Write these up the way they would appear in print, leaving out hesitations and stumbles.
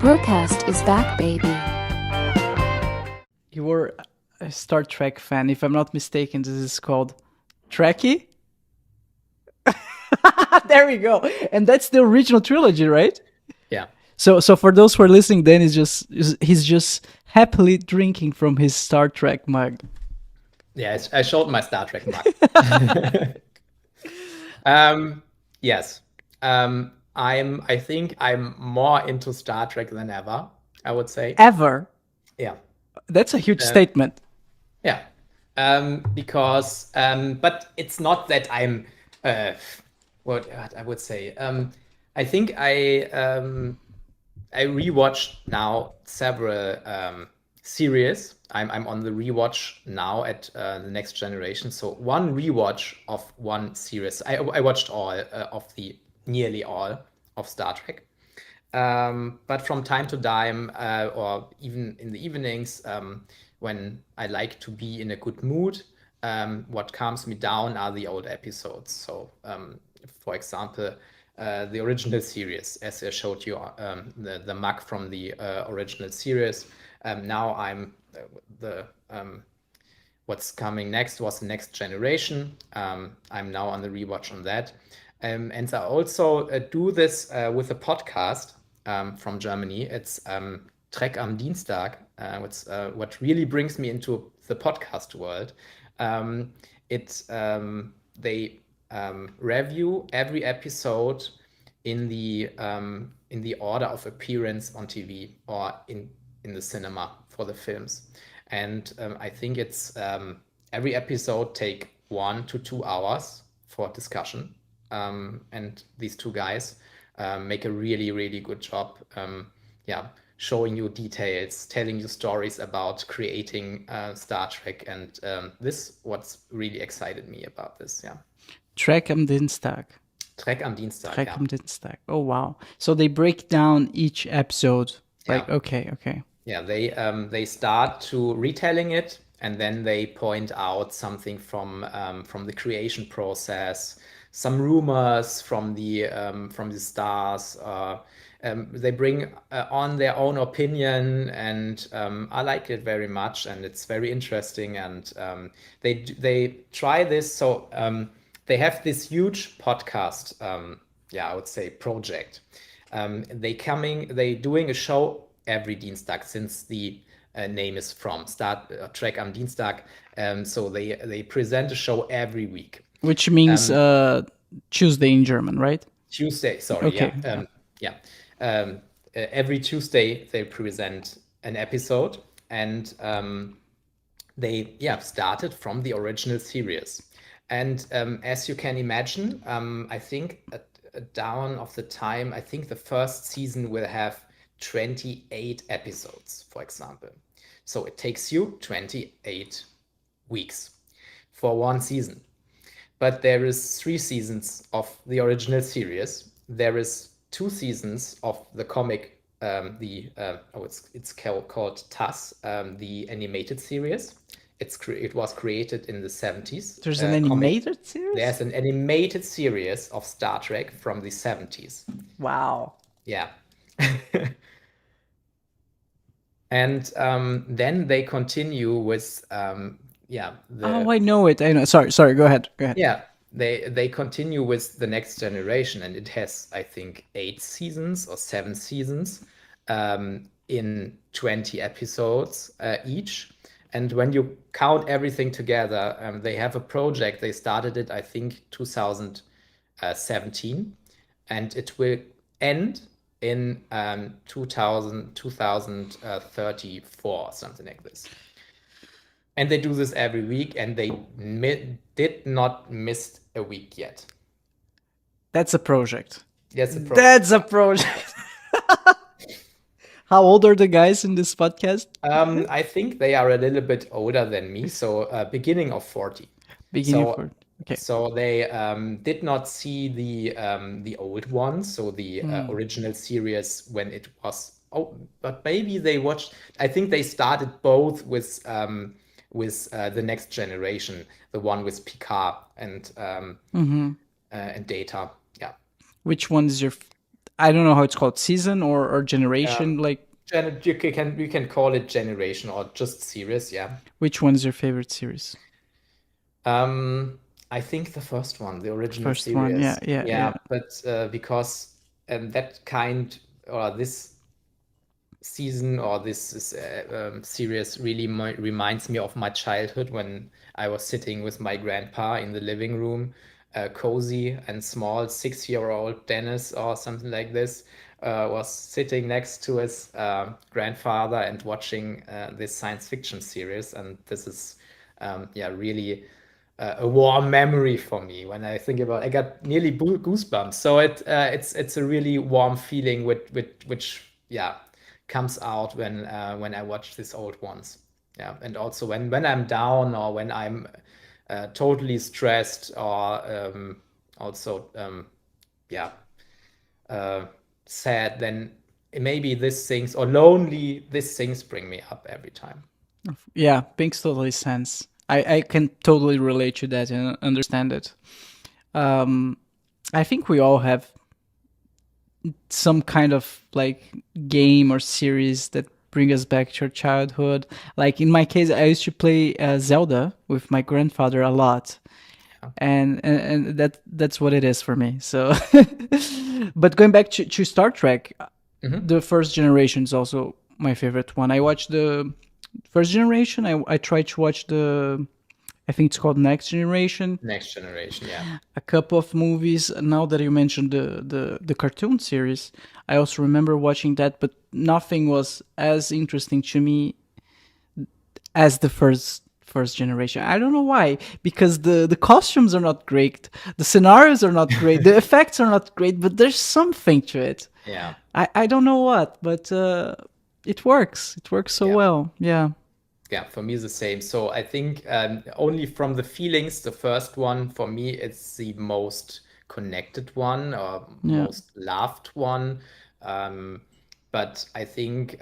BRUCAST is back, baby. You were a Star Trek fan. If I'm not mistaken, this is called Trekkie? There we go. And that's the original trilogy, right? Yeah. So for those who are listening, Dan he's just happily drinking from his Star Trek mug. Yeah, I showed my Star Trek mug. Yes. I think I'm more into Star Trek than ever, I would say. Ever? Yeah. That's a huge statement. Yeah. Because but it's not that I'm what I would say. I think I rewatched now several series. I'm on the rewatch now at the Next Generation. So one rewatch of one series. I watched all of the nearly all of Star Trek. But from time to time, or even in the evenings, when I like to be in a good mood, what calms me down are the old episodes. So, for example, the original series, as I showed you, the mug from the original series. Now I'm what's coming next was the Next Generation. I'm now on the rewatch on that. And I also do this with a podcast from Germany. It's Trek am Dienstag. What really brings me into the podcast world. They review every episode in the order of appearance on TV or in the cinema for the films. And I think it's every episode take 1 to 2 hours for discussion. And these two guys make a really, really good job. Showing you details, telling you stories about creating Star Trek, and this what's really excited me about this. Yeah. Trek am Dienstag. Trek am Dienstag. Trek am Dienstag. Oh wow! So they break down each episode. Like Yeah. okay. Yeah, they start to retelling it, and then they point out something from the creation process, some rumors from the stars. They bring on their own opinion, and I like it very much, and it's very interesting. And they try this, so they have this huge podcast. I would say project. They doing a show every Dienstag since the name is from Trek am Dienstag. So they present a show every week. Which means Tuesday in German, right? Tuesday, sorry. Okay. Every Tuesday they present an episode, and they started from the original series. And as you can imagine, I think down of the time, I think the first season will have 28 episodes, for example. So it takes you 28 weeks for one season. But there is 3 seasons of the original series. There is 2 seasons of the comic, it's called TAS, the animated series. It was created in the 70s. There's an animated series? There's an animated series of Star Trek from the 70s. Wow. Yeah. And then they continue with I know it. I know. Sorry. Go ahead. Yeah, they continue with the Next Generation, and it has, I think, 8 seasons or 7 seasons in 20 episodes each. And when you count everything together, they have a project. They started it, I think, 2017, and it will end in 2034, something like this. And they do this every week, and they did not miss a week yet. That's a project. That's a project. That's a project. How old are the guys in this podcast? I think they are a little bit older than me, so beginning of 40. Okay. So they did not see the old ones, so the original series when it was. Oh, but maybe they watched. I think they started both with the Next Generation, the one with Picard and Data. Yeah. Which one is your? I don't know how it's called, season or Um, generation. Like, you can call it generation or just series, yeah. which one's your favorite series? Um, I think the first one, the The original first one, yeah, series. yeah, Yeah, yeah. but because that kind or this season or series really reminds me of my childhood when I was sitting with my grandpa in the living room, cozy and small. 6-year-old Dennis or something like this was sitting next to his grandfather and watching this science fiction series. And this is, yeah, really a warm memory for me when I think about. I got nearly goosebumps. So it's a really warm feeling which yeah comes out when I watch these old ones. Yeah, and also when I'm down or when I'm totally stressed or also yeah uh, sad, then maybe these things or lonely, these things bring me up every time. Yeah, makes totally sense. I can totally relate to that and understand it. Um, I think we all have some kind of like game or series that bring us back to our childhood. Like in my case, I used to play Zelda with my grandfather a lot, Yeah. and that's what it is for me. So, but going back to Star Trek, Hmm. the first generation is also my favorite one. I watched the first generation. I tried to watch the, I think it's called Next Generation, Next generation, yeah. a couple of movies. Now that you mentioned the cartoon series, I also remember watching that, but nothing was as interesting to me as the first generation. I don't know why, because the costumes are not great, the scenarios are not great, the effects are not great, but there's something to it. Yeah. I don't know what, but it works. It works so Yeah. well. Yeah. Yeah, for me the same. So I think only from the feelings, the first one for me it's the most connected one or Yeah. most loved one. Um, but I think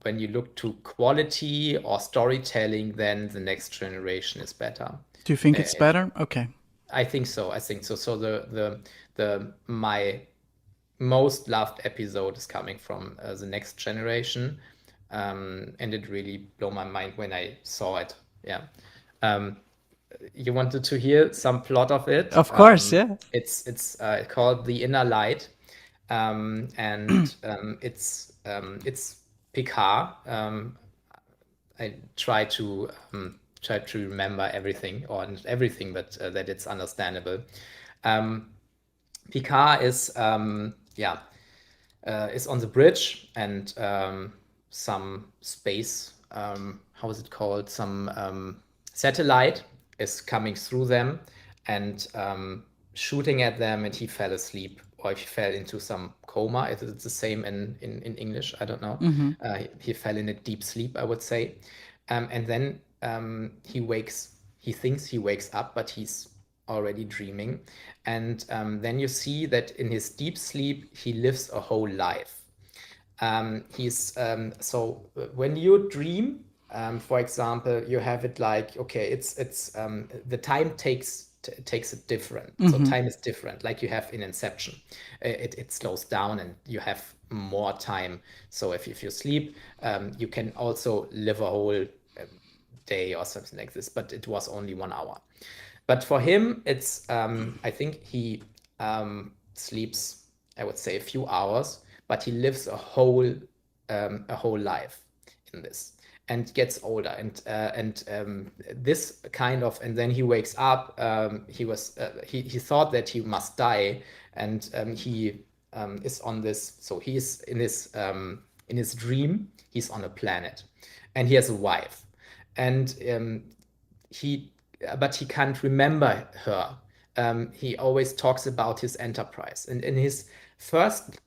when you look to quality or storytelling, then the next generation is better. Do you think Uh, it's better? Okay. I think so. I think so. So the my most loved episode is coming from the next generation, and it really blew my mind when I saw it. Yeah. Um, you wanted to hear some plot of it? Of course, yeah. It's called The Inner Light, and it's Picard. I try to remember everything, or not everything, but that it's understandable. Um, Picard is on the bridge, and some space, how is it called? Some satellite is coming through them and shooting at them, and he fell asleep or he fell into some coma. It's the same in English. I don't know. He fell in a deep sleep, I would say. And then he thinks he wakes up, but he's already dreaming. And then you see that in his deep sleep, he lives a whole life. He's so when you dream, for example, you have it like, okay, it's the time takes it different. So time is different, like you have in Inception. It slows down and you have more time. So if you sleep, you can also live a whole day or something like this, but it was only 1 hour. But for him, it's I think he sleeps, I would say, a few hours, but he lives a whole life in this and gets older and this kind of, and then he wakes up. He thought that he must die, and he is on this. So he's in his dream. He's on a planet, and he has a wife, and he but he can't remember her. He always talks about his enterprise, and first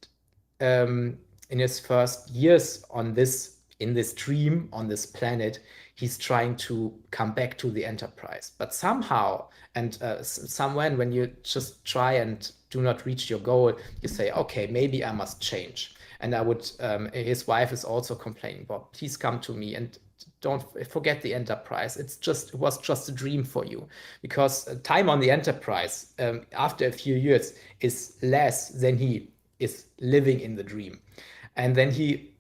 um, in his first years on this in this dream on this planet, he's trying to come back to the enterprise, but somehow and somewhere when you just try and do not reach your goal, you say, okay, maybe I must change. And I would his wife is also complaining, Bob, please come to me and don't forget the enterprise. It was just a dream for you, because time on the enterprise after a few years is less than he is living in the dream. And then he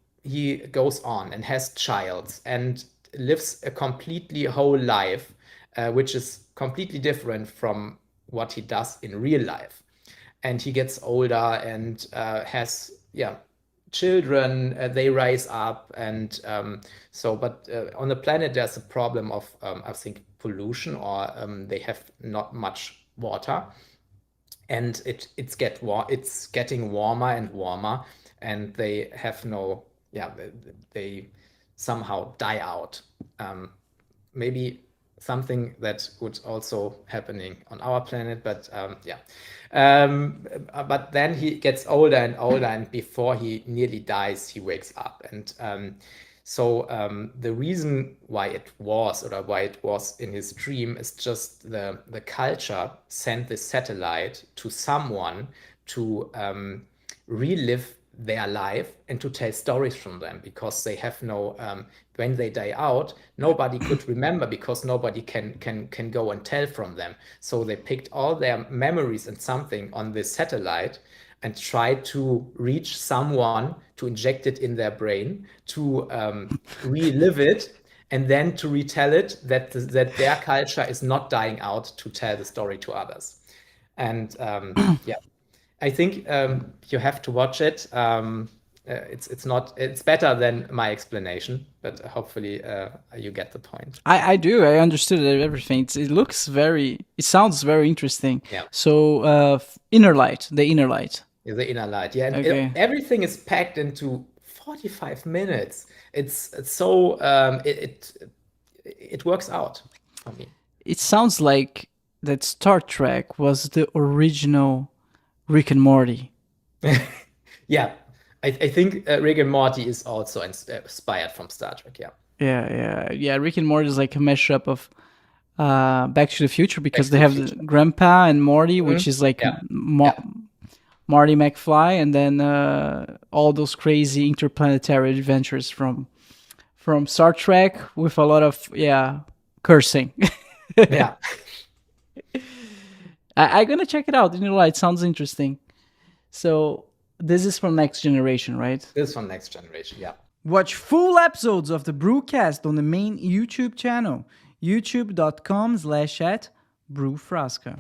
goes on and has childs and lives a completely whole life, which is completely different from what he does in real life. And he gets older and has children. They rise up, and but on the planet there's a problem of I think pollution, or they have not much water, and it's getting warmer and warmer, and they have no they somehow die out. Maybe something that would also happening on our planet, but but then he gets older and older, and before he nearly dies, he wakes up. And the reason why it was in his dream is just the culture sent this satellite to someone to relive their life and to tell stories from them, because they have no when they die out, nobody could remember, because nobody can go and tell from them. So they picked all their memories and something on this satellite and tried to reach someone to inject it in their brain, to relive it, and then to retell it, that their culture is not dying out, to tell the story to others. And I think you have to watch it. It's better than my explanation, but hopefully you get the point. I do. I understood everything. It sounds very interesting. Yeah. So the inner light. The inner light. Yeah. And Okay. everything is packed into 45 minutes. It's so it works out for me. It sounds like that Star Trek was the original Rick and Morty. Yeah. I think Rick and Morty is also inspired from Star Trek. Yeah. Yeah. Rick and Morty is like a mashup of Back to the Future, because Back they to have the the Future. Grandpa and Morty, which is like Yeah. Marty McFly, and then all those crazy interplanetary adventures from Star Trek, with a lot of cursing. Yeah. I'm gonna check it out. You know, it sounds interesting. So this is from Next Generation, right? This is from Next Generation. Yeah. Watch full episodes of the BRUCAST on the main YouTube channel, youtube.com/@brewfrasca.